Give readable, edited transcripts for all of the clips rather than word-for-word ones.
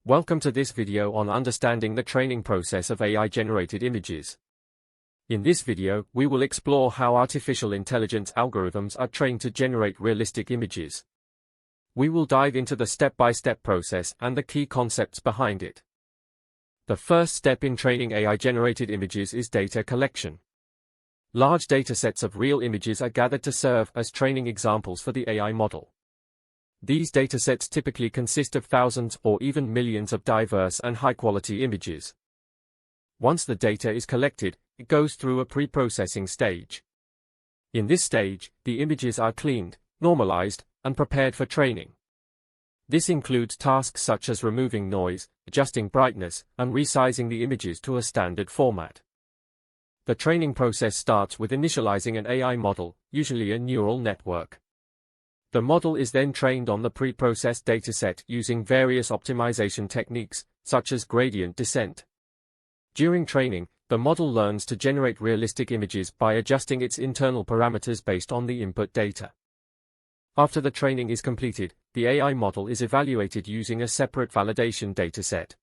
Welcome to this video on understanding the training process of AI-generated images. In this video, we will explore how artificial intelligence algorithms are trained to generate realistic images. We will dive into the step-by-step process and the key concepts behind it. The first step in training AI-generated images is data collection. Large datasets of real images are gathered to serve as training examples for the AI model. These datasets typically consist of thousands or even millions of diverse and high-quality images. Once the data is collected, it goes through a preprocessing stage. In this stage, the images are cleaned, normalized, and prepared for training. This includes tasks such as removing noise, adjusting brightness, and resizing the images to a standard format. The training process starts with initializing an AI model, usually a neural network. The model is then trained on the preprocessed dataset using various optimization techniques, such as gradient descent. During training, the model learns to generate realistic images by adjusting its internal parameters based on the input data. After the training is completed, the AI model is evaluated using a separate validation dataset.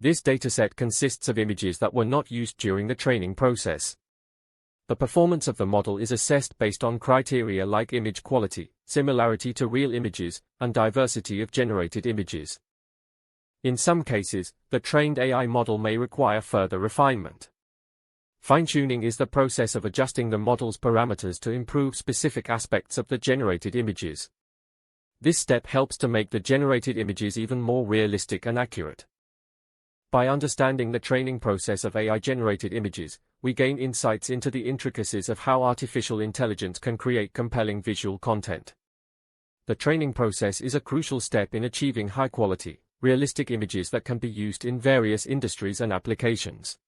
This dataset consists of images that were not used during the training process. The performance of the model is assessed based on criteria like image quality, similarity to real images, and diversity of generated images. In some cases, the trained AI model may require further refinement. Fine-tuning is the process of adjusting the model's parameters to improve specific aspects of the generated images. This step helps to make the generated images even more realistic and accurate. By understanding the training process of AI-generated images, we gain insights into the intricacies of how artificial intelligence can create compelling visual content. The training process is a crucial step in achieving high-quality, realistic images that can be used in various industries and applications.